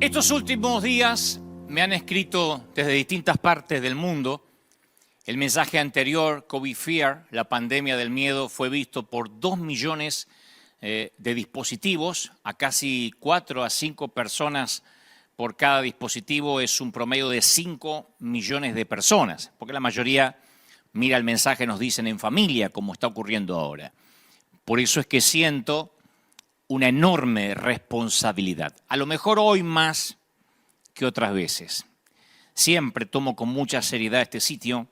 Estos últimos días me han escrito desde distintas partes del mundo. El mensaje anterior, COVID Fear, la pandemia del miedo, fue visto por 2 millones de dispositivos, a casi 4 a 5 personas por cada dispositivo. Es un promedio de 5 millones de personas, porque la mayoría mira el mensaje, nos dicen en familia, como está ocurriendo ahora. Por eso es que siento una enorme responsabilidad. A lo mejor hoy más que otras veces. Siempre tomo con mucha seriedad este sitio,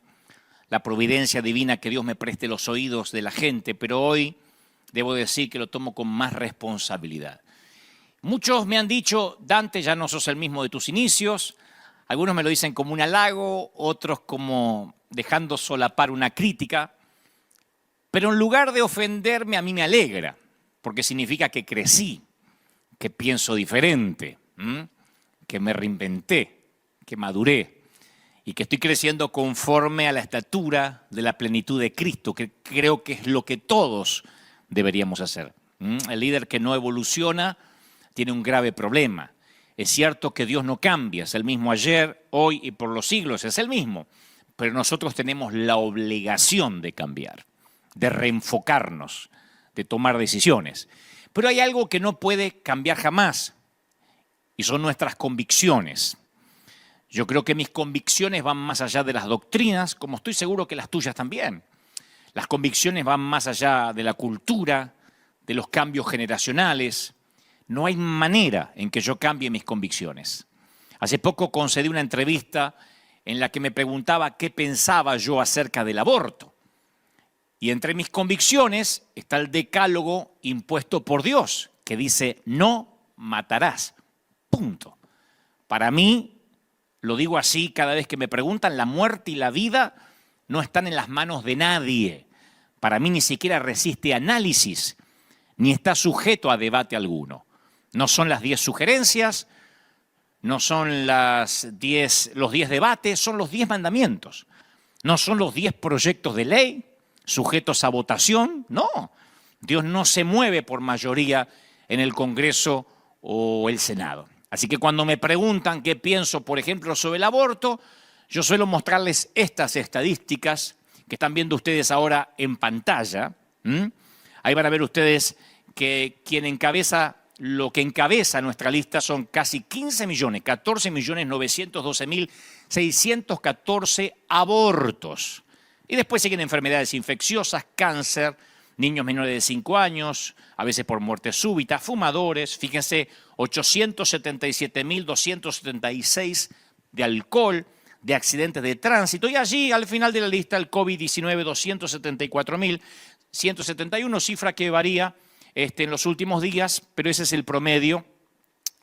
la providencia divina que Dios me preste los oídos de la gente, pero hoy debo decir que lo tomo con más responsabilidad. Muchos me han dicho, Dante, ya no sos el mismo de tus inicios. Algunos me lo dicen como un halago, otros como dejando solapar una crítica. Pero en lugar de ofenderme, a mí me alegra, porque significa que crecí, que pienso diferente, que me reinventé, que maduré y que estoy creciendo conforme a la estatura de la plenitud de Cristo, que creo que es lo que todos deberíamos hacer. El líder que no evoluciona tiene un grave problema. Es cierto que Dios no cambia, es el mismo ayer, hoy y por los siglos, es el mismo, pero nosotros tenemos la obligación de cambiar, de reenfocarnos, de tomar decisiones. Pero hay algo que no puede cambiar jamás, y son nuestras convicciones. Yo creo que mis convicciones van más allá de las doctrinas, como estoy seguro que las tuyas también. Las convicciones van más allá de la cultura, de los cambios generacionales. No hay manera en que yo cambie mis convicciones. Hace poco concedí una entrevista en la que me preguntaba qué pensaba yo acerca del aborto. Y entre mis convicciones está el decálogo impuesto por Dios, que dice, no matarás. Punto. Para mí, lo digo así cada vez que me preguntan, la muerte y la vida no están en las manos de nadie. Para mí ni siquiera resiste análisis, ni está sujeto a debate alguno. No son las 10 sugerencias, no son los 10 debates, son los 10 mandamientos. No son los 10 proyectos de ley sujetos a votación, no. Dios no se mueve por mayoría en el Congreso o el Senado. Así que cuando me preguntan qué pienso, por ejemplo, sobre el aborto, yo suelo mostrarles estas estadísticas que están viendo ustedes ahora en pantalla. Ahí van a ver ustedes que lo que encabeza nuestra lista son casi 15 millones, 14.912.614 abortos. Y después siguen enfermedades infecciosas, cáncer, niños menores de 5 años, a veces por muerte súbita, fumadores, fíjense, 877.276 de alcohol, de accidentes de tránsito, y allí al final de la lista el COVID-19, 274.171, cifra que varía en los últimos días, pero ese es el promedio.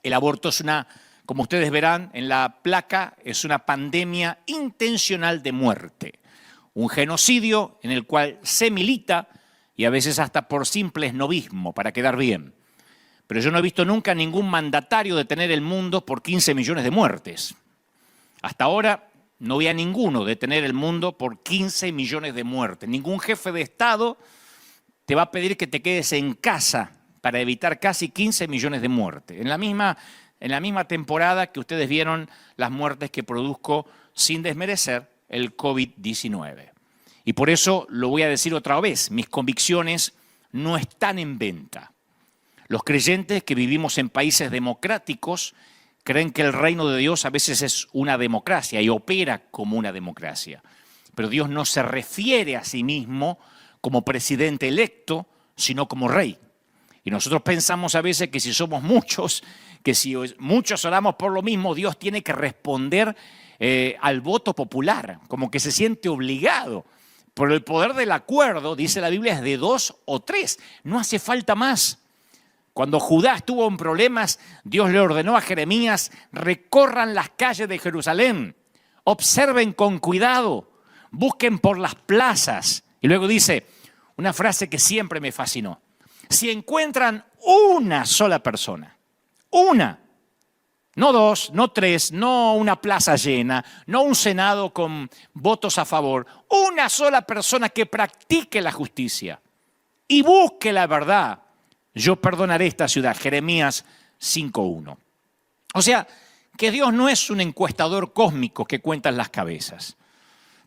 El aborto es como ustedes verán en la placa, es una pandemia intencional de muerte. Un genocidio en el cual se milita y a veces hasta por simple esnovismo, para quedar bien. Pero yo no he visto nunca ningún mandatario detener el mundo por 15 millones de muertes. Hasta ahora no había ninguno detener el mundo por 15 millones de muertes. Ningún jefe de Estado te va a pedir que te quedes en casa para evitar casi 15 millones de muertes. En la misma temporada que ustedes vieron las muertes que produjo, sin desmerecer, el COVID-19. Y por eso lo voy a decir otra vez, mis convicciones no están en venta. Los creyentes que vivimos en países democráticos creen que el reino de Dios a veces es una democracia y opera como una democracia. Pero Dios no se refiere a sí mismo como presidente electo, sino como rey. Y nosotros pensamos a veces que si somos muchos, que si muchos oramos por lo mismo, Dios tiene que responder al voto popular, como que se siente obligado. Por el poder del acuerdo, dice la Biblia, es de 2 o 3. No hace falta más. Cuando Judá estuvo en problemas, Dios le ordenó a Jeremías, recorran las calles de Jerusalén, observen con cuidado, busquen por las plazas. Y luego dice una frase que siempre me fascinó. Si encuentran una sola persona, una, no 2, no 3, no una plaza llena, no un Senado con votos a favor, una sola persona que practique la justicia y busque la verdad, yo perdonaré esta ciudad. Jeremías 5:1. O sea, que Dios no es un encuestador cósmico que cuenta las cabezas.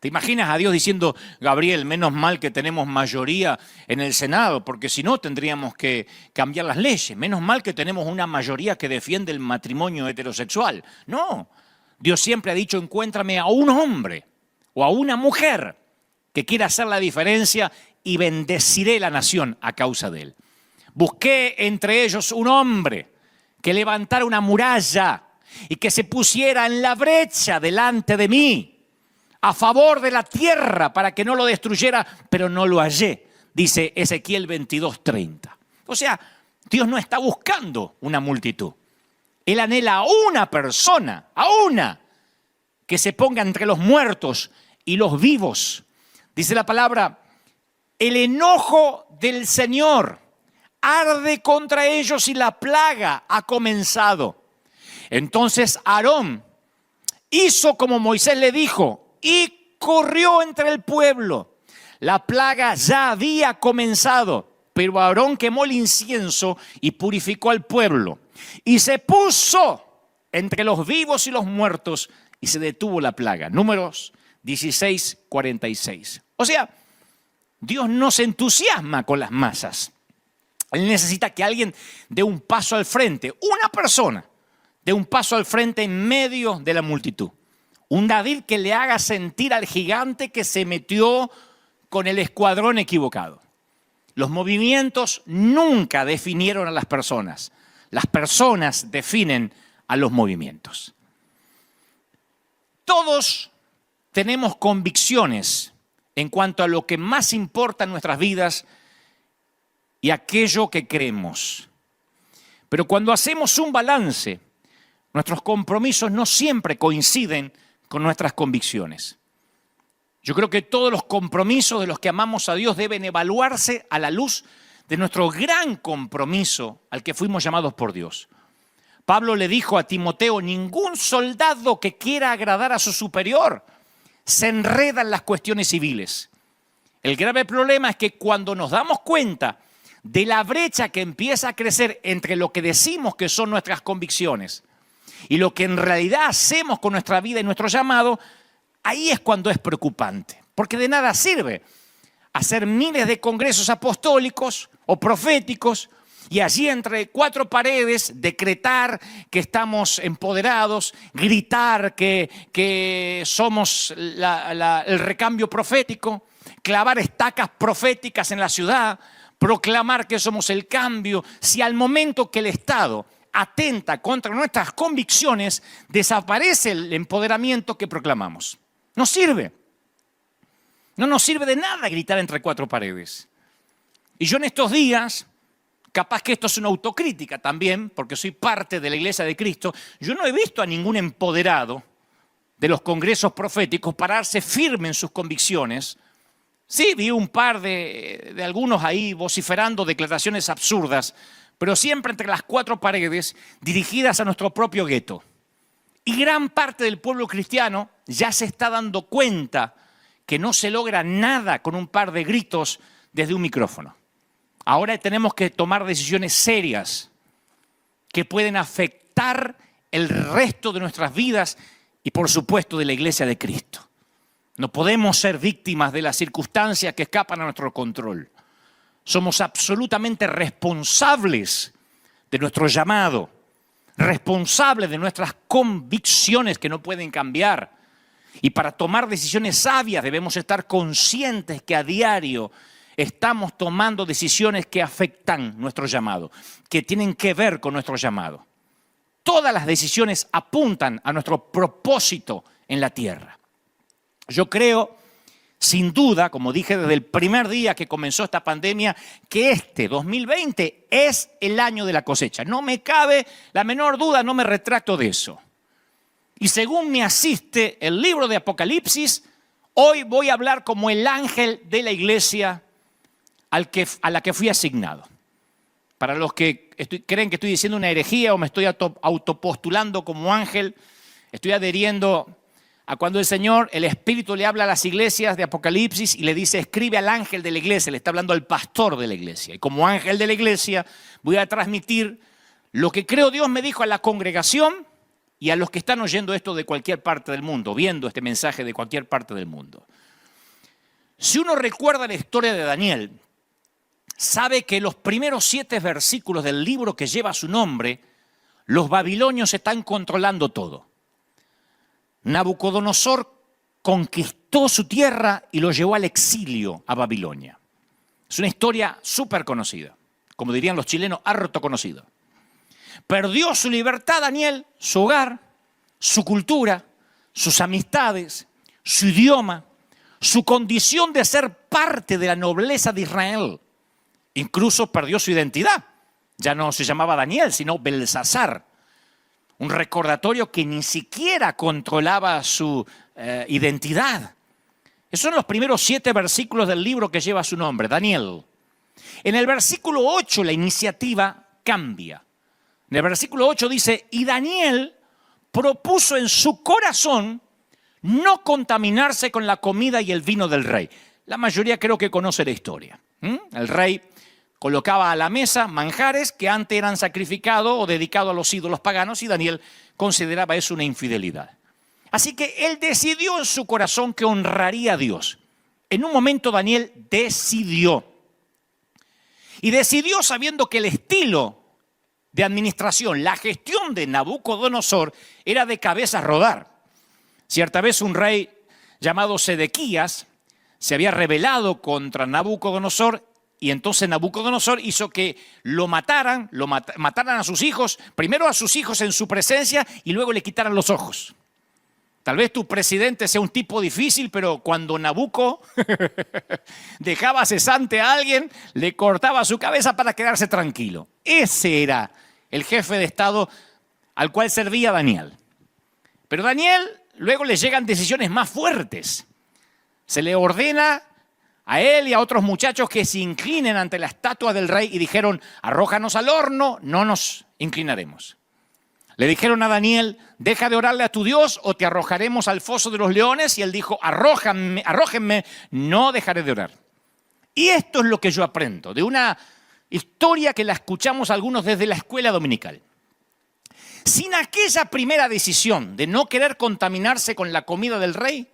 ¿Te imaginas a Dios diciendo, Gabriel, menos mal que tenemos mayoría en el Senado, porque si no tendríamos que cambiar las leyes? Menos mal que tenemos una mayoría que defiende el matrimonio heterosexual. No, Dios siempre ha dicho, encuéntrame a un hombre o a una mujer que quiera hacer la diferencia y bendeciré la nación a causa de él. Busqué entre ellos un hombre que levantara una muralla y que se pusiera en la brecha delante de mí, a favor de la tierra para que no lo destruyera, pero no lo hallé, dice Ezequiel 22:30. O sea, Dios no está buscando una multitud. Él anhela a una persona, a una, que se ponga entre los muertos y los vivos. Dice la palabra, el enojo del Señor arde contra ellos y la plaga ha comenzado. Entonces Aarón hizo como Moisés le dijo, y corrió entre el pueblo. La plaga ya había comenzado, pero Aarón quemó el incienso y purificó al pueblo. Y se puso entre los vivos y los muertos y se detuvo la plaga. Números 16:46. O sea, Dios no se entusiasma con las masas. Él necesita que alguien dé un paso al frente, una persona dé un paso al frente en medio de la multitud. Un David que le haga sentir al gigante que se metió con el escuadrón equivocado. Los movimientos nunca definieron a las personas. Las personas definen a los movimientos. Todos tenemos convicciones en cuanto a lo que más importa en nuestras vidas y aquello que creemos. Pero cuando hacemos un balance, nuestros compromisos no siempre coinciden con nuestras convicciones. Yo creo que todos los compromisos de los que amamos a Dios deben evaluarse a la luz de nuestro gran compromiso al que fuimos llamados por Dios. Pablo le dijo a Timoteo, ningún soldado que quiera agradar a su superior se enreda en las cuestiones civiles. El grave problema es que cuando nos damos cuenta de la brecha que empieza a crecer entre lo que decimos que son nuestras convicciones y lo que en realidad hacemos con nuestra vida y nuestro llamado, ahí es cuando es preocupante. Porque de nada sirve hacer miles de congresos apostólicos o proféticos y allí entre cuatro paredes decretar que estamos empoderados, gritar que somos el recambio profético, clavar estacas proféticas en la ciudad, proclamar que somos el cambio, si al momento que el Estado atenta contra nuestras convicciones, desaparece el empoderamiento que proclamamos. No sirve. No nos sirve de nada gritar entre cuatro paredes. Y yo en estos días, capaz que esto es una autocrítica también, porque soy parte de la Iglesia de Cristo, yo no he visto a ningún empoderado de los congresos proféticos pararse firme en sus convicciones. Sí, vi un par de algunos ahí vociferando declaraciones absurdas, pero siempre entre las cuatro paredes dirigidas a nuestro propio gueto. Y gran parte del pueblo cristiano ya se está dando cuenta que no se logra nada con un par de gritos desde un micrófono. Ahora tenemos que tomar decisiones serias que pueden afectar el resto de nuestras vidas y por supuesto de la Iglesia de Cristo. No podemos ser víctimas de las circunstancias que escapan a nuestro control. Somos absolutamente responsables de nuestro llamado, responsables de nuestras convicciones que no pueden cambiar. Y para tomar decisiones sabias debemos estar conscientes que a diario estamos tomando decisiones que afectan nuestro llamado, que tienen que ver con nuestro llamado. Todas las decisiones apuntan a nuestro propósito en la tierra. Yo creo, sin duda, como dije desde el primer día que comenzó esta pandemia, que este 2020 es el año de la cosecha. No me cabe la menor duda, no me retracto de eso. Y según me asiste el libro de Apocalipsis, hoy voy a hablar como el ángel de la iglesia a la que fui asignado. Para los que creen que estoy diciendo una herejía o me estoy autopostulando como ángel, estoy adheriendo a cuando el Señor, el Espíritu le habla a las iglesias de Apocalipsis y le dice, escribe al ángel de la iglesia, le está hablando al pastor de la iglesia. Y como ángel de la iglesia voy a transmitir lo que creo Dios me dijo a la congregación y a los que están oyendo esto de cualquier parte del mundo, viendo este mensaje de cualquier parte del mundo. Si uno recuerda la historia de Daniel, sabe que los primeros 7 versículos del libro que lleva su nombre, los babilonios están controlando todo. Nabucodonosor conquistó su tierra y lo llevó al exilio a Babilonia. Es una historia súper conocida, como dirían los chilenos, harto conocida. Perdió su libertad Daniel, su hogar, su cultura, sus amistades, su idioma, su condición de ser parte de la nobleza de Israel. Incluso perdió su identidad. Ya no se llamaba Daniel, sino Belsasar. Un recordatorio que ni siquiera controlaba su identidad. Esos son los primeros 7 versículos del libro que lleva su nombre, Daniel. En el versículo 8 la iniciativa cambia. En el versículo 8 dice, y Daniel propuso en su corazón no contaminarse con la comida y el vino del rey. La mayoría creo que conoce la historia. El rey colocaba a la mesa manjares que antes eran sacrificados o dedicados a los ídolos paganos y Daniel consideraba eso una infidelidad. Así que él decidió en su corazón que honraría a Dios. En un momento Daniel decidió. Y decidió sabiendo que el estilo de administración, la gestión de Nabucodonosor era de cabeza a rodar. Cierta vez un rey llamado Sedequías se había rebelado contra Nabucodonosor y entonces Nabucodonosor hizo que lo mataran a sus hijos, primero a sus hijos en su presencia y luego le quitaran los ojos. Tal vez tu presidente sea un tipo difícil, pero cuando Nabucco dejaba cesante a alguien, le cortaba su cabeza para quedarse tranquilo. Ese era el jefe de Estado al cual servía Daniel. Pero Daniel, luego le llegan decisiones más fuertes. Se le ordena a él y a otros muchachos que se inclinen ante la estatua del rey y dijeron, arrójanos al horno, no nos inclinaremos. Le dijeron a Daniel, deja de orarle a tu Dios o te arrojaremos al foso de los leones. Y él dijo, arrójenme, no dejaré de orar. Y esto es lo que yo aprendo de una historia que la escuchamos algunos desde la escuela dominical. Sin aquella primera decisión de no querer contaminarse con la comida del rey,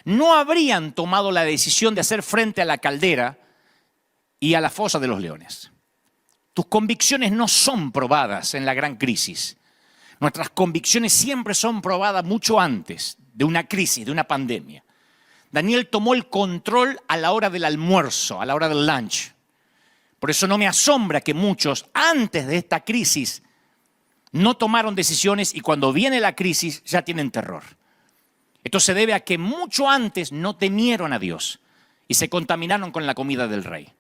no habrían tomado la decisión de hacer frente a la caldera y a la fosa de los leones. Tus convicciones no son probadas en la gran crisis. Nuestras convicciones siempre son probadas mucho antes de una crisis, de una pandemia. Daniel tomó el control a la hora del almuerzo, a la hora del lunch. Por eso no me asombra que muchos, antes de esta crisis, no tomaron decisiones y cuando viene la crisis ya tienen terror. Esto se debe a que mucho antes no temieron a Dios y se contaminaron con la comida del rey.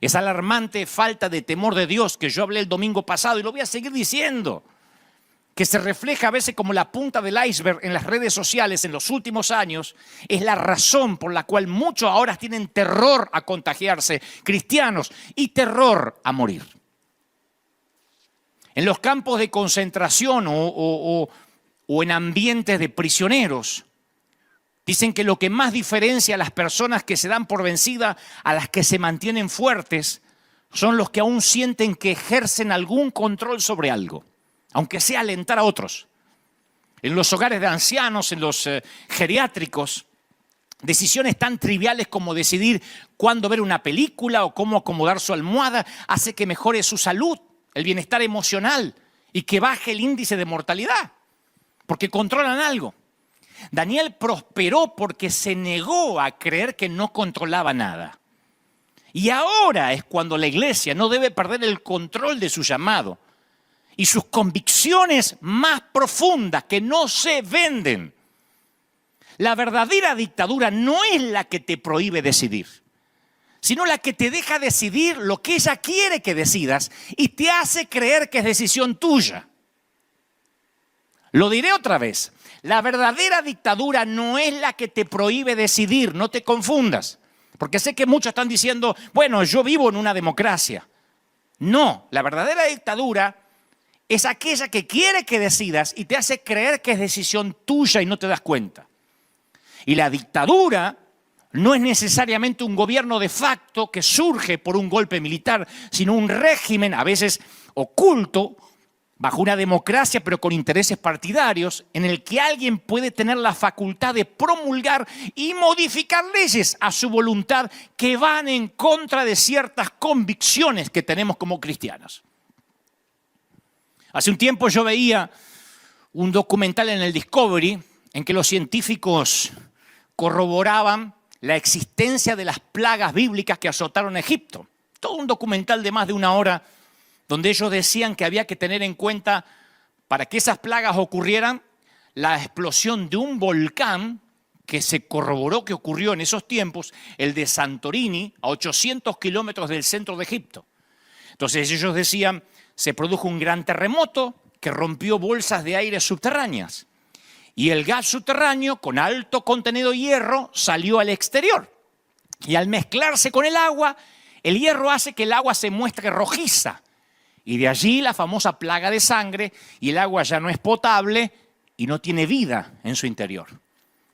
Esa alarmante falta de temor de Dios que yo hablé el domingo pasado y lo voy a seguir diciendo, que se refleja a veces como la punta del iceberg en las redes sociales en los últimos años, es la razón por la cual muchos ahora tienen terror a contagiarse, cristianos, y terror a morir. En los campos de concentración o en ambientes de prisioneros, dicen que lo que más diferencia a las personas que se dan por vencida a las que se mantienen fuertes son los que aún sienten que ejercen algún control sobre algo, aunque sea alentar a otros. En los hogares de ancianos, en los geriátricos, decisiones tan triviales como decidir cuándo ver una película o cómo acomodar su almohada hace que mejore su salud, el bienestar emocional y que baje el índice de mortalidad, porque controlan algo. Daniel prosperó porque se negó a creer que no controlaba nada. Y ahora es cuando la iglesia no debe perder el control de su llamado y sus convicciones más profundas que no se venden. La verdadera dictadura no es la que te prohíbe decidir, sino la que te deja decidir lo que ella quiere que decidas y te hace creer que es decisión tuya. Lo diré otra vez, la verdadera dictadura no es la que te prohíbe decidir, no te confundas, porque sé que muchos están diciendo, bueno, yo vivo en una democracia. No, la verdadera dictadura es aquella que quiere que decidas y te hace creer que es decisión tuya y no te das cuenta. Y la dictadura no es necesariamente un gobierno de facto que surge por un golpe militar, sino un régimen a veces oculto bajo una democracia pero con intereses partidarios, en el que alguien puede tener la facultad de promulgar y modificar leyes a su voluntad que van en contra de ciertas convicciones que tenemos como cristianos. Hace un tiempo yo veía un documental en el Discovery en que los científicos corroboraban la existencia de las plagas bíblicas que azotaron a Egipto. Todo un documental de más de una hora donde ellos decían que había que tener en cuenta, para que esas plagas ocurrieran, la explosión de un volcán que se corroboró que ocurrió en esos tiempos, el de Santorini, a 800 kilómetros del centro de Egipto. Entonces ellos decían, se produjo un gran terremoto que rompió bolsas de aire subterráneas. Y el gas subterráneo, con alto contenido de hierro, salió al exterior. Y al mezclarse con el agua, el hierro hace que el agua se muestre rojiza. Y de allí la famosa plaga de sangre, y el agua ya no es potable y no tiene vida en su interior.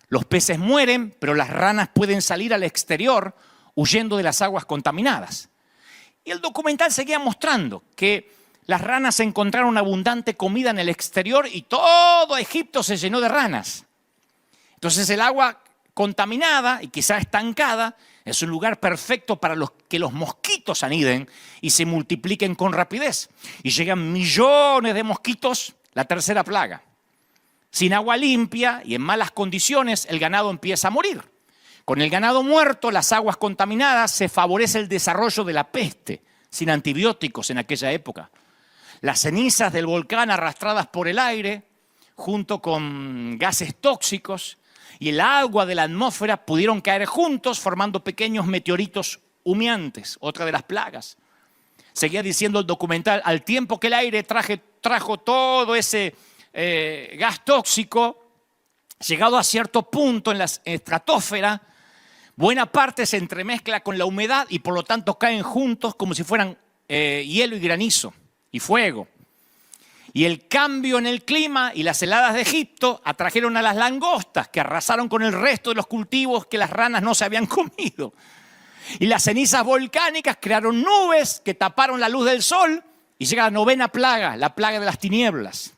Los peces mueren, pero las ranas pueden salir al exterior huyendo de las aguas contaminadas. Y el documental seguía mostrando que las ranas encontraron abundante comida en el exterior y todo Egipto se llenó de ranas. Entonces el agua contaminada y quizá estancada es un lugar perfecto para que los mosquitos aniden y se multipliquen con rapidez. Y llegan millones de mosquitos, la tercera plaga. Sin agua limpia y en malas condiciones, el ganado empieza a morir. Con el ganado muerto, las aguas contaminadas, se favorece el desarrollo de la peste, sin antibióticos en aquella época. Las cenizas del volcán arrastradas por el aire, junto con gases tóxicos, y el agua de la atmósfera pudieron caer juntos formando pequeños meteoritos humeantes, otra de las plagas. Seguía diciendo el documental, al tiempo que el aire trajo todo ese gas tóxico, llegado a cierto punto en la estratosfera, buena parte se entremezcla con la humedad y por lo tanto caen juntos como si fueran hielo y granizo y fuego. Y el cambio en el clima y las heladas de Egipto atrajeron a las langostas que arrasaron con el resto de los cultivos que las ranas no se habían comido. Y las cenizas volcánicas crearon nubes que taparon la luz del sol y llega la novena plaga, la plaga de las tinieblas.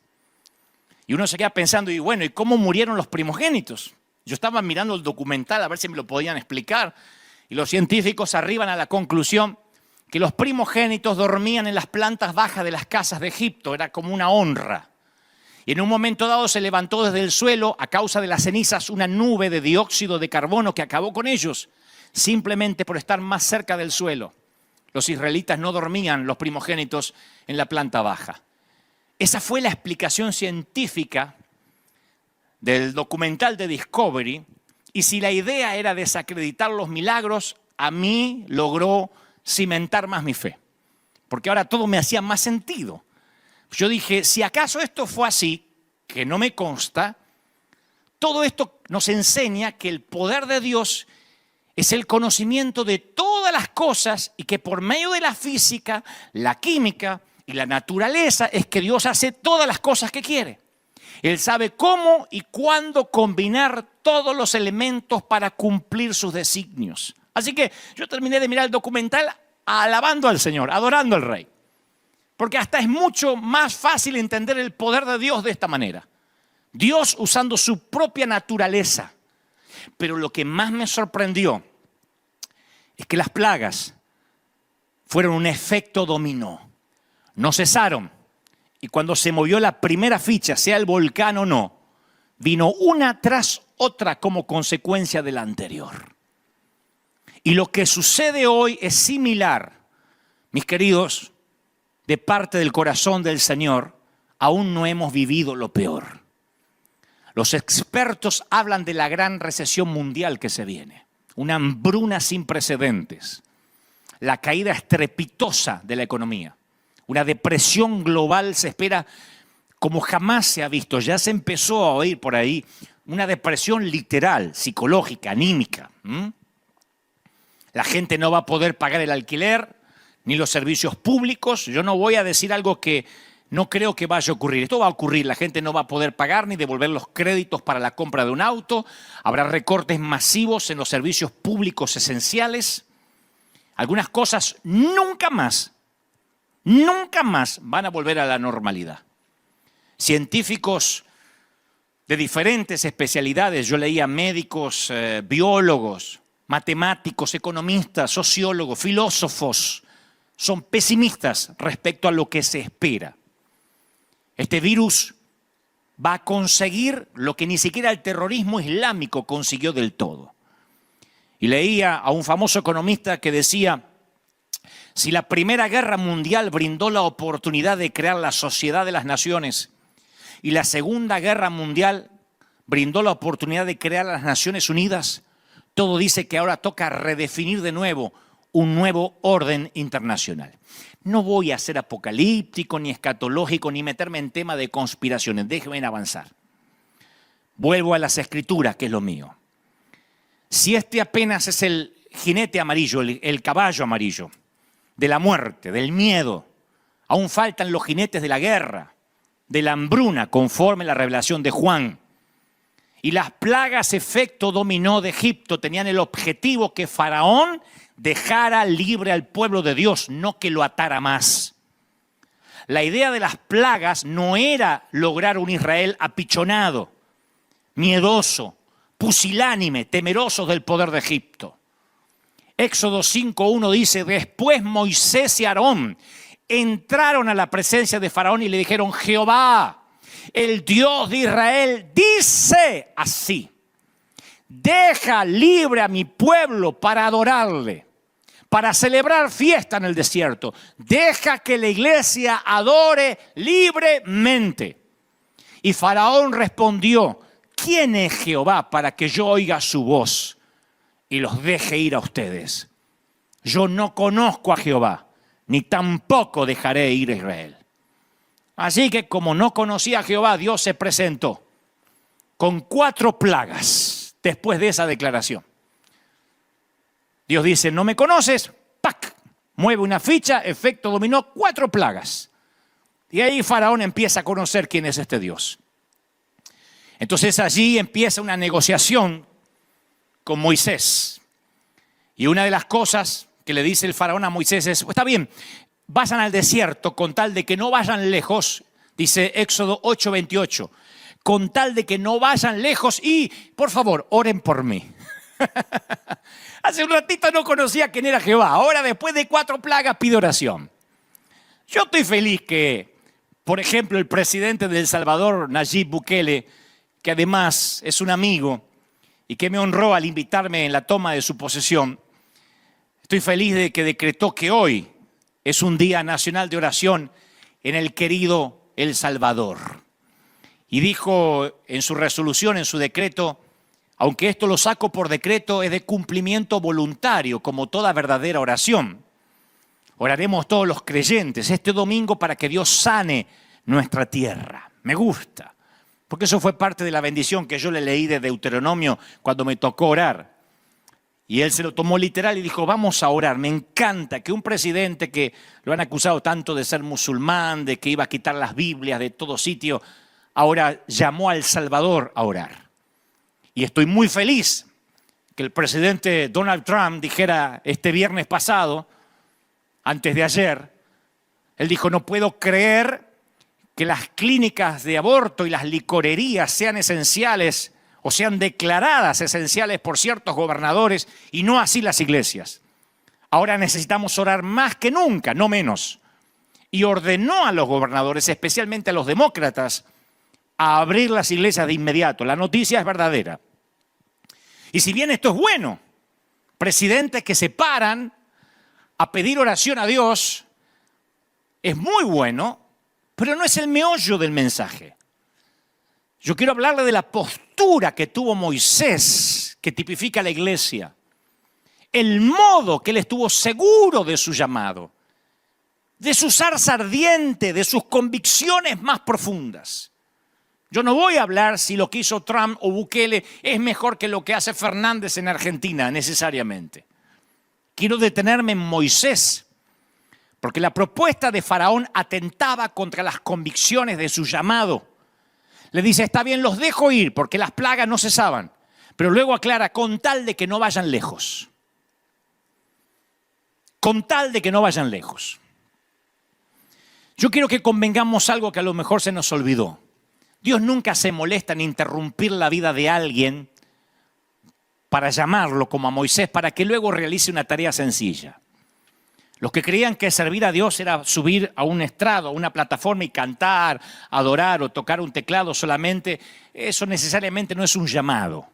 Y uno se queda pensando, y bueno, ¿y cómo murieron los primogénitos? Yo estaba mirando el documental a ver si me lo podían explicar y los científicos arriban a la conclusión que los primogénitos dormían en las plantas bajas de las casas de Egipto, era como una honra. Y en un momento dado se levantó desde el suelo, a causa de las cenizas, una nube de dióxido de carbono que acabó con ellos, simplemente por estar más cerca del suelo. Los israelitas no dormían, los primogénitos, en la planta baja. Esa fue la explicación científica del documental de Discovery, y si la idea era desacreditar los milagros, a mí logró cimentar más mi fe, porque ahora todo me hacía más sentido. Yo dije, si acaso esto fue así, que no me consta, todo esto nos enseña que el poder de Dios es el conocimiento de todas las cosas y que por medio de la física, la química y la naturaleza es que Dios hace todas las cosas que quiere. Él sabe cómo y cuándo combinar todos los elementos para cumplir sus designios. Así que yo terminé de mirar el documental alabando al Señor, adorando al Rey. Porque hasta es mucho más fácil entender el poder de Dios de esta manera. Dios usando su propia naturaleza. Pero lo que más me sorprendió es que las plagas fueron un efecto dominó. No cesaron. Y cuando se movió la primera ficha, sea el volcán o no, vino una tras otra como consecuencia de la anterior. Y lo que sucede hoy es similar, mis queridos, de parte del corazón del Señor, aún no hemos vivido lo peor. Los expertos hablan de la gran recesión mundial que se viene, una hambruna sin precedentes, la caída estrepitosa de la economía, una depresión global se espera como jamás se ha visto. Ya se empezó a oír por ahí una depresión literal, psicológica, anímica. La gente no va a poder pagar el alquiler ni los servicios públicos. Yo no voy a decir algo que no creo que vaya a ocurrir. Esto va a ocurrir. La gente no va a poder pagar ni devolver los créditos para la compra de un auto. Habrá recortes masivos en los servicios públicos esenciales. Algunas cosas nunca más van a volver a la normalidad. científicos de diferentes especialidades. Yo leía médicos, biólogos, matemáticos, economistas, sociólogos, filósofos. Son pesimistas respecto a lo que se espera. Este virus va a conseguir lo que ni siquiera el terrorismo islámico consiguió del todo. Y leía a un famoso economista que decía: si la Primera Guerra Mundial brindó la oportunidad de crear la Sociedad de las Naciones y la Segunda Guerra Mundial brindó la oportunidad de crear las Naciones Unidas, todo dice que ahora toca redefinir de nuevo un nuevo orden internacional. No voy a ser apocalíptico, ni escatológico, ni meterme en tema de conspiraciones. Déjenme avanzar. Vuelvo a las Escrituras, que es lo mío. Si este apenas es el jinete amarillo, el caballo amarillo, de la muerte, del miedo, aún faltan los jinetes de la guerra, de la hambruna, conforme la revelación de Juan. Y las plagas efecto dominó de Egipto tenían el objetivo que Faraón dejara libre al pueblo de Dios, no que lo atara más. La idea de las plagas no era lograr un Israel apichonado, miedoso, pusilánime, temeroso del poder de Egipto. Éxodo 5:1 dice: después Moisés y Aarón entraron a la presencia de Faraón y le dijeron: Jehová, el Dios de Israel, dice así: deja libre a mi pueblo para adorarle, para celebrar fiesta en el desierto. Deja que la iglesia adore libremente. Y Faraón respondió: ¿quién es Jehová para que yo oiga su voz y los deje ir a ustedes? Yo no conozco a Jehová, ni tampoco dejaré ir a Israel. Así que como no conocía a Jehová, Dios se presentó con 4 plagas después de esa declaración. Dios dice: ¿no me conoces? ¡Pac! Mueve una ficha, efecto dominó, 4 plagas. Y ahí Faraón empieza a conocer quién es este Dios. Entonces allí empieza una negociación con Moisés. Y una de las cosas que le dice el Faraón a Moisés es: está bien, vayan al desierto con tal de que no vayan lejos, dice Éxodo 8:28, con tal de que no vayan lejos y, por favor, oren por mí. Hace un ratito no conocía quién era Jehová, ahora después de 4 plagas pide oración. Yo estoy feliz que, por ejemplo, el presidente de El Salvador, Nayib Bukele, que además es un amigo y que me honró al invitarme en la toma de su posesión, estoy feliz de que decretó que hoy es un día nacional de oración en el querido El Salvador. Y dijo en su resolución, en su decreto: aunque esto lo saco por decreto, es de cumplimiento voluntario, como toda verdadera oración. Oraremos todos los creyentes este domingo para que Dios sane nuestra tierra. Me gusta, porque eso fue parte de la bendición que yo le leí de Deuteronomio cuando me tocó orar. Y él se lo tomó literal y dijo: vamos a orar. Me encanta que un presidente que lo han acusado tanto de ser musulmán, de que iba a quitar las Biblias de todo sitio, ahora llamó a El Salvador a orar. Y estoy muy feliz que el presidente Donald Trump dijera este viernes pasado, antes de ayer, él dijo: no puedo creer que las clínicas de aborto y las licorerías sean esenciales o sean declaradas esenciales por ciertos gobernadores y no así las iglesias. Ahora necesitamos orar más que nunca, no menos. Y ordenó a los gobernadores, especialmente a los demócratas, a abrir las iglesias de inmediato. La noticia es verdadera. Y si bien esto es bueno, presidentes que se paran a pedir oración a Dios, es muy bueno, pero no es el meollo del mensaje. Yo quiero hablarle de la postura que tuvo Moisés, que tipifica la iglesia. El modo que él estuvo seguro de su llamado, de su zarza ardiente, de sus convicciones más profundas. Yo no voy a hablar si lo que hizo Trump o Bukele es mejor que lo que hace Fernández en Argentina, necesariamente. Quiero detenerme en Moisés, porque la propuesta de Faraón atentaba contra las convicciones de su llamado. Le dice: está bien, los dejo ir porque las plagas no cesaban. Pero luego aclara: con tal de que no vayan lejos. Con tal de que no vayan lejos. Yo quiero que convengamos algo que a lo mejor se nos olvidó. Dios nunca se molesta en interrumpir la vida de alguien para llamarlo, como a Moisés, para que luego realice una tarea sencilla. Los que creían que servir a Dios era subir a un estrado, a una plataforma y cantar, adorar o tocar un teclado solamente, eso necesariamente no es un llamado.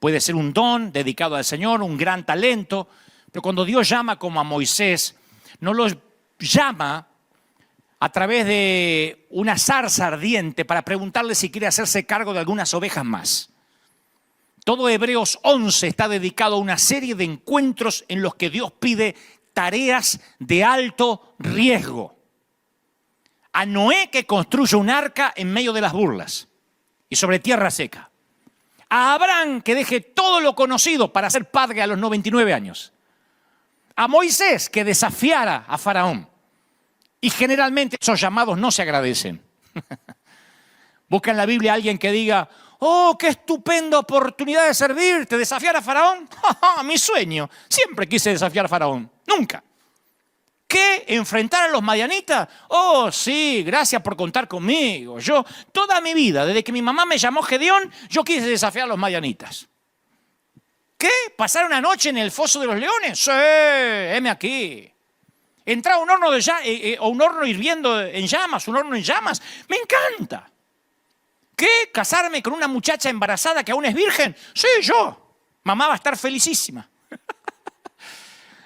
Puede ser un don dedicado al Señor, un gran talento, pero cuando Dios llama como a Moisés, no lo llama a través de una zarza ardiente para preguntarle si quiere hacerse cargo de algunas ovejas más. Todo Hebreos 11 está dedicado a una serie de encuentros en los que Dios pide tareas de alto riesgo. A Noé que construya un arca en medio de las burlas y sobre tierra seca. A Abraham que deje todo lo conocido para ser padre a los 99 años. A Moisés que desafiara a Faraón. Y generalmente esos llamados no se agradecen. Busca en la Biblia a alguien que diga, ¡oh, qué estupenda oportunidad de servirte, desafiar a Faraón! ¡Ja, mi sueño! Siempre quise desafiar a Faraón. Nunca. ¿Qué? ¿Enfrentar a los madianitas? Oh, sí, gracias por contar conmigo. Yo, toda mi vida, desde que mi mamá me llamó Gedeón, yo quise desafiar a los madianitas. ¿Qué? ¿Pasar una noche en el foso de los leones? Sí, heme aquí. Entrar a un horno, un horno hirviendo en llamas, un horno en llamas. Me encanta. ¿Qué? ¿Casarme con una muchacha embarazada que aún es virgen? Sí, yo. Mamá va a estar felicísima.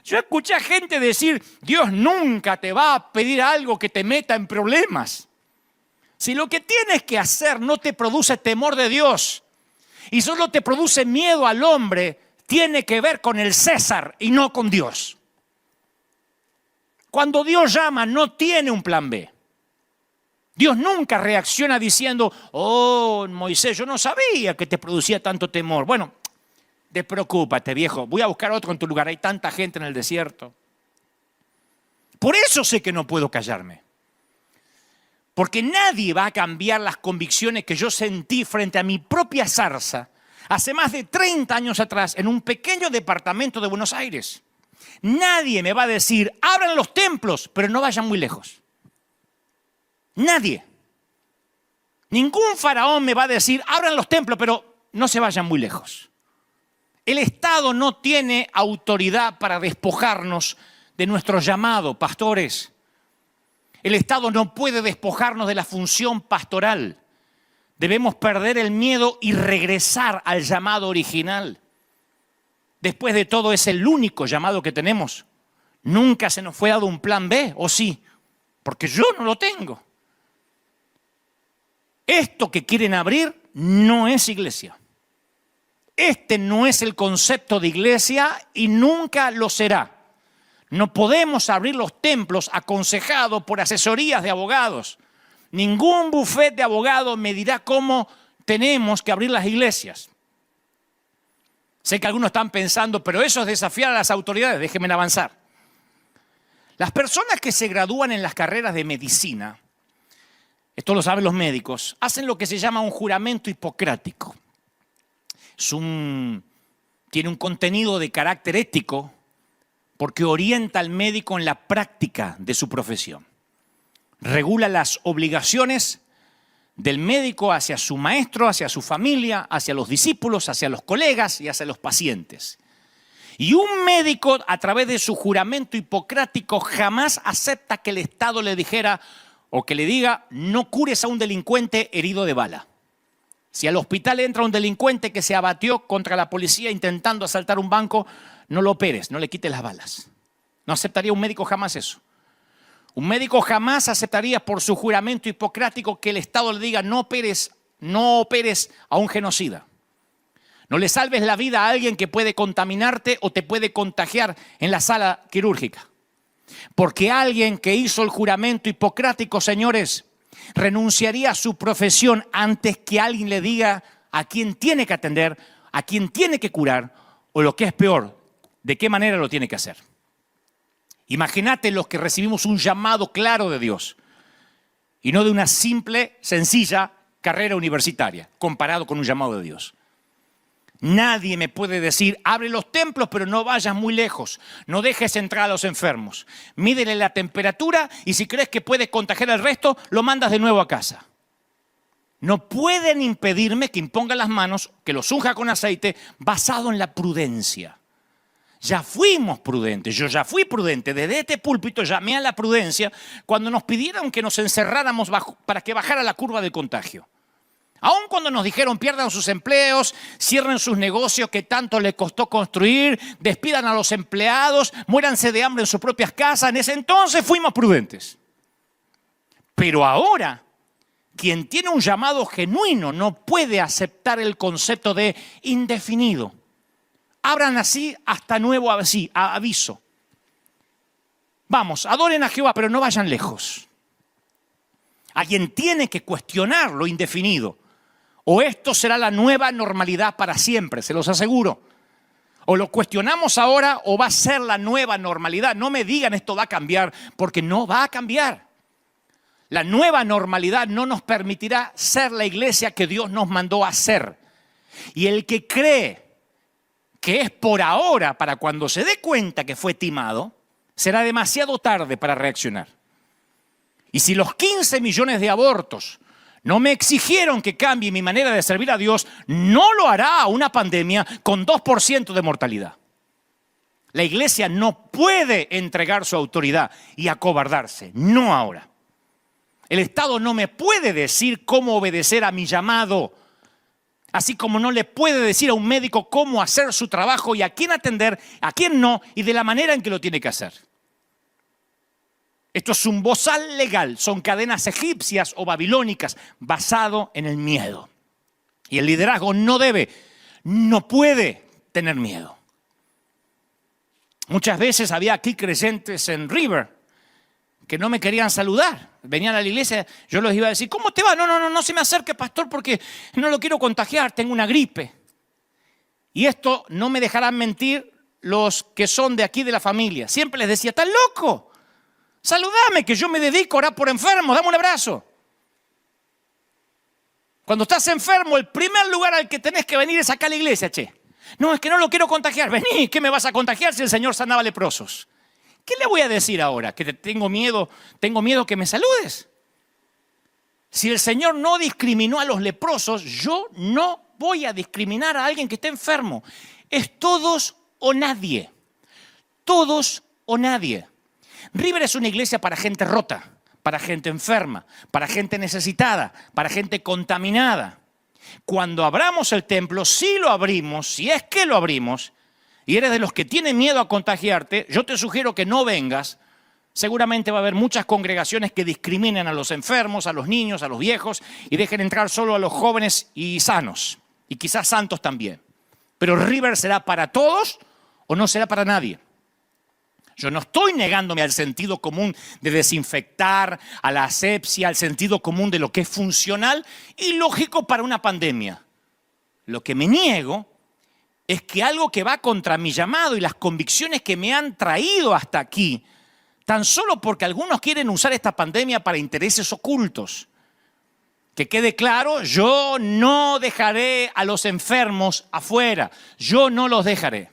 Yo escuché a gente decir, Dios nunca te va a pedir algo que te meta en problemas. Si lo que tienes que hacer no te produce temor de Dios y solo te produce miedo al hombre, tiene que ver con el César y no con Dios. Cuando Dios llama, no tiene un plan B. Dios nunca reacciona diciendo, oh, Moisés, yo no sabía que te producía tanto temor. Bueno, despreocúpate, viejo, voy a buscar otro en tu lugar, hay tanta gente en el desierto. Por eso sé que no puedo callarme. Porque nadie va a cambiar las convicciones que yo sentí frente a mi propia zarza hace más de 30 años atrás en un pequeño departamento de Buenos Aires. Nadie me va a decir, abran los templos, pero no vayan muy lejos. Nadie. Ningún faraón me va a decir, abran los templos, pero no se vayan muy lejos. El Estado no tiene autoridad para despojarnos de nuestro llamado, pastores. El Estado no puede despojarnos de la función pastoral. Debemos perder el miedo y regresar al llamado original. Después de todo, es el único llamado que tenemos. Nunca se nos fue dado un plan B, ¿o sí? Porque yo no lo tengo. Esto que quieren abrir no es iglesia. Este no es el concepto de iglesia y nunca lo será. No podemos abrir los templos aconsejados por asesorías de abogados. Ningún bufete de abogados me dirá cómo tenemos que abrir las iglesias. Sé que algunos están pensando, pero eso es desafiar a las autoridades. Déjenme avanzar. Las personas que se gradúan en las carreras de medicina, esto lo saben los médicos, hacen lo que se llama un juramento hipocrático. Tiene un contenido de carácter ético porque orienta al médico en la práctica de su profesión. Regula las obligaciones del médico hacia su maestro, hacia su familia, hacia los discípulos, hacia los colegas y hacia los pacientes. Y un médico, a través de su juramento hipocrático, jamás acepta que el Estado le dijera o que le diga, no cures a un delincuente herido de bala. Si al hospital entra un delincuente que se abatió contra la policía intentando asaltar un banco, no lo operes, no le quites las balas. No aceptaría un médico jamás eso. Un médico jamás aceptaría por su juramento hipocrático que el Estado le diga no operes a un genocida. No le salves la vida a alguien que puede contaminarte o te puede contagiar en la sala quirúrgica. Porque alguien que hizo el juramento hipocrático, señores, renunciaría a su profesión antes que alguien le diga a quién tiene que atender, a quién tiene que curar o lo que es peor, de qué manera lo tiene que hacer. Imagínate los que recibimos un llamado claro de Dios y no de una simple, sencilla carrera universitaria comparado con un llamado de Dios. Nadie me puede decir, abre los templos pero no vayas muy lejos, no dejes entrar a los enfermos, mídele la temperatura y si crees que puedes contagiar al resto, lo mandas de nuevo a casa. no pueden impedirme que imponga las manos, que los unja con aceite, basado en la prudencia. Ya fuimos prudentes, yo ya fui prudente. Desde este púlpito llamé a la prudencia cuando nos pidieron que nos encerráramos para que bajara la curva del contagio. Aun cuando nos dijeron pierdan sus empleos, cierren sus negocios que tanto les costó construir, despidan a los empleados, muéranse de hambre en sus propias casas, en ese entonces fuimos prudentes. Pero ahora, quien tiene un llamado genuino no puede aceptar el concepto de indefinido. Abran así hasta nuevo aviso. Vamos, adoren a Jehová, pero no vayan lejos. Alguien tiene que cuestionar lo indefinido. O esto será la nueva normalidad para siempre, se los aseguro. O lo cuestionamos ahora o va a ser la nueva normalidad. No me digan esto va a cambiar, porque no va a cambiar. La nueva normalidad no nos permitirá ser la iglesia que Dios nos mandó a ser. Y el que cree que es por ahora, para cuando se dé cuenta que fue timado, será demasiado tarde para reaccionar. Y si los 15 millones de abortos no me exigieron que cambie mi manera de servir a Dios, no lo hará una pandemia con 2% de mortalidad. La iglesia no puede entregar su autoridad y acobardarse, no ahora. El Estado no me puede decir cómo obedecer a mi llamado, así como no le puede decir a un médico cómo hacer su trabajo y a quién atender, a quién no, y de la manera en que lo tiene que hacer. Esto es un bozal legal, son cadenas egipcias o babilónicas basado en el miedo. Y el liderazgo no puede tener miedo. Muchas veces había aquí creyentes en River que no me querían saludar. Venían a la iglesia, yo les iba a decir, ¿cómo te va? No se me acerque, pastor, porque no lo quiero contagiar, tengo una gripe. Y esto no me dejarán mentir los que son de aquí de la familia. Siempre les decía, ¿estás loco? Saludame, que yo me dedico a orar por enfermos, dame un abrazo. Cuando estás enfermo, el primer lugar al que tenés que venir es acá a la iglesia, che. No, es que no lo quiero contagiar. Vení, ¿qué me vas a contagiar si el Señor sanaba leprosos? ¿Qué le voy a decir ahora? ¿Que tengo miedo que me saludes? Si el Señor no discriminó a los leprosos, yo no voy a discriminar a alguien que esté enfermo. Es todos o nadie. Todos o nadie. River es una iglesia para gente rota, para gente enferma, para gente necesitada, para gente contaminada. Cuando abramos el templo, si lo abrimos, si es que lo abrimos, y eres de los que tienen miedo a contagiarte, yo te sugiero que no vengas. Seguramente va a haber muchas congregaciones que discriminen a los enfermos, a los niños, a los viejos y dejen entrar solo a los jóvenes y sanos, y quizás santos también. Pero River será para todos o no será para nadie. Yo no estoy negándome al sentido común de desinfectar, a la asepsia, al sentido común de lo que es funcional y lógico para una pandemia. Lo que me niego es que algo que va contra mi llamado y las convicciones que me han traído hasta aquí, tan solo porque algunos quieren usar esta pandemia para intereses ocultos. Que quede claro, yo no dejaré a los enfermos afuera, yo no los dejaré.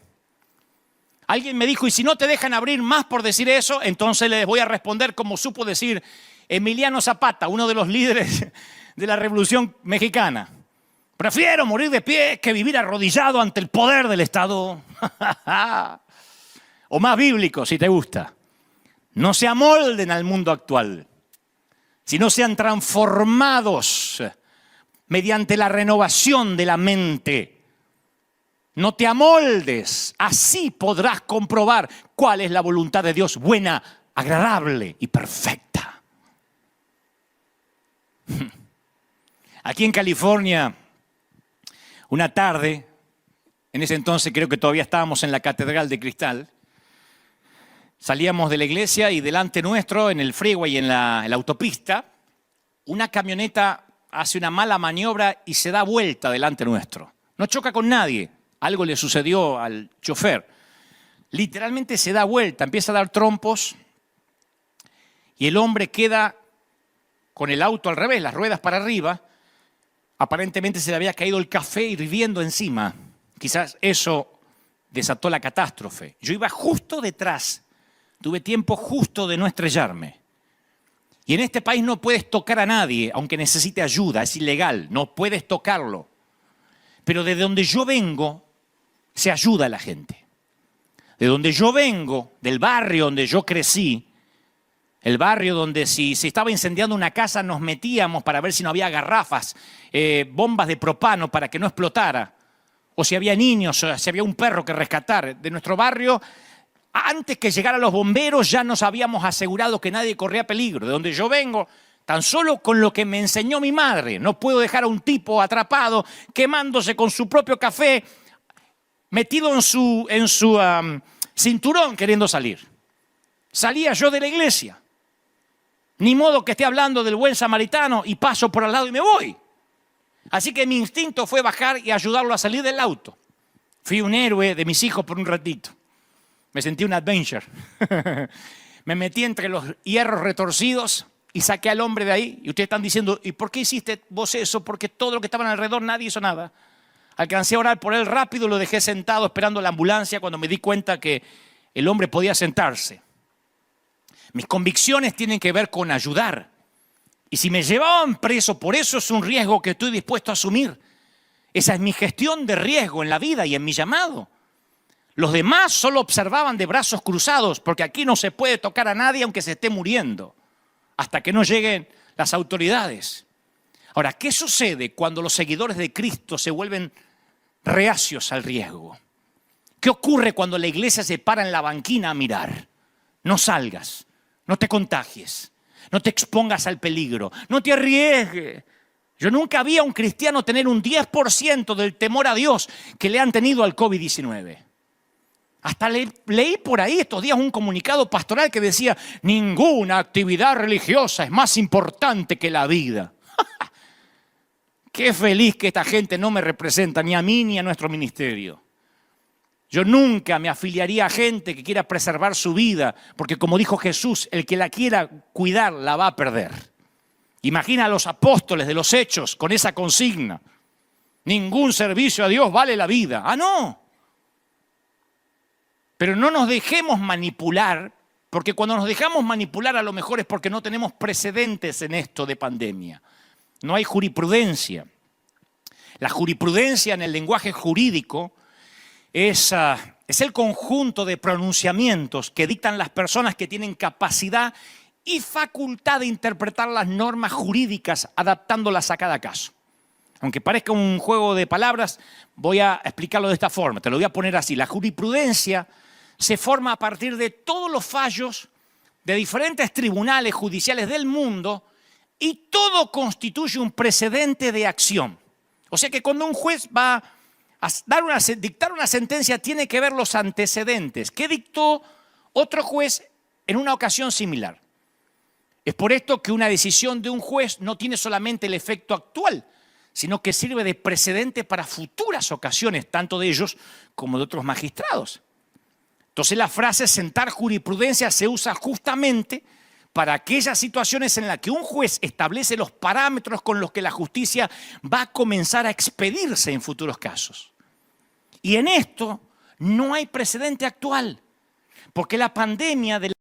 Alguien me dijo, y si no te dejan abrir más por decir eso, entonces les voy a responder como supo decir Emiliano Zapata, uno de los líderes de la Revolución Mexicana. Prefiero morir de pie que vivir arrodillado ante el poder del Estado. O más bíblico, si te gusta. No se amolden al mundo actual, sino sean transformados mediante la renovación de la mente. No te amoldes, así podrás comprobar cuál es la voluntad de Dios, buena, agradable y perfecta. Aquí en California, una tarde, en ese entonces creo que todavía estábamos en la Catedral de Cristal, salíamos de la iglesia y delante nuestro, en el freeway, en la autopista, una camioneta hace una mala maniobra y se da vuelta delante nuestro. No choca con nadie. Algo le sucedió al chofer. Literalmente se da vuelta, empieza a dar trompos y el hombre queda con el auto al revés, las ruedas para arriba. Aparentemente se le había caído el café hirviendo encima. Quizás eso desató la catástrofe. Yo iba justo detrás, tuve tiempo justo de no estrellarme. Y en este país no puedes tocar a nadie, aunque necesite ayuda, es ilegal, no puedes tocarlo. Pero de donde yo vengo, se ayuda a la gente. De donde yo vengo, del barrio donde yo crecí, el barrio donde si se estaba incendiando una casa nos metíamos para ver si no había garrafas, bombas de propano para que no explotara, o si había niños, o si había un perro que rescatar. De nuestro barrio, antes que llegaran los bomberos ya nos habíamos asegurado que nadie corría peligro. De donde yo vengo, tan solo con lo que me enseñó mi madre, no puedo dejar a un tipo atrapado quemándose con su propio café, metido en su cinturón queriendo salir. Salía yo de la iglesia. Ni modo que esté hablando del buen samaritano y paso por al lado y me voy. Así que mi instinto fue bajar y ayudarlo a salir del auto. Fui un héroe de mis hijos por un ratito. Me sentí un adventure. Me metí entre los hierros retorcidos y saqué al hombre de ahí. Y ustedes están diciendo, ¿y por qué hiciste vos eso? Porque todo lo que estaban alrededor nadie hizo nada. Alcancé a orar por él rápido, lo dejé sentado esperando la ambulancia cuando me di cuenta que el hombre podía sentarse. Mis convicciones tienen que ver con ayudar. Y si me llevaban preso, por eso es un riesgo que estoy dispuesto a asumir. Esa es mi gestión de riesgo en la vida y en mi llamado. Los demás solo observaban de brazos cruzados, porque aquí no se puede tocar a nadie aunque se esté muriendo, hasta que no lleguen las autoridades. Ahora, ¿qué sucede cuando los seguidores de Cristo se vuelven reacios al riesgo? ¿Qué ocurre cuando la iglesia se para en la banquina a mirar? No salgas. No te contagies, no te expongas al peligro, no te arriesgues. Yo nunca vi a un cristiano tener un 10% del temor a Dios que le han tenido al COVID-19. Hasta leí por ahí estos días un comunicado pastoral que decía, ninguna actividad religiosa es más importante que la vida. Qué feliz que esta gente no me representa ni a mí ni a nuestro ministerio. Yo nunca me afiliaría a gente que quiera preservar su vida, porque como dijo Jesús, el que la quiera cuidar la va a perder. Imagina a los apóstoles de los Hechos con esa consigna. Ningún servicio a Dios vale la vida. ¡Ah, no! Pero no nos dejemos manipular, porque cuando nos dejamos manipular a lo mejor es porque no tenemos precedentes en esto de pandemia. No hay jurisprudencia. La jurisprudencia en el lenguaje jurídico es el conjunto de pronunciamientos que dictan las personas que tienen capacidad y facultad de interpretar las normas jurídicas adaptándolas a cada caso. Aunque parezca un juego de palabras, voy a explicarlo de esta forma, te lo voy a poner así. La jurisprudencia se forma a partir de todos los fallos de diferentes tribunales judiciales del mundo y todo constituye un precedente de acción. O sea que cuando un juez va a dictar una sentencia tiene que ver los antecedentes. ¿Qué dictó otro juez en una ocasión similar? Es por esto que una decisión de un juez no tiene solamente el efecto actual, sino que sirve de precedente para futuras ocasiones, tanto de ellos como de otros magistrados. Entonces la frase sentar jurisprudencia se usa justamente para aquellas situaciones en las que un juez establece los parámetros con los que la justicia va a comenzar a expedirse en futuros casos. Y en esto no hay precedente actual, porque la pandemia de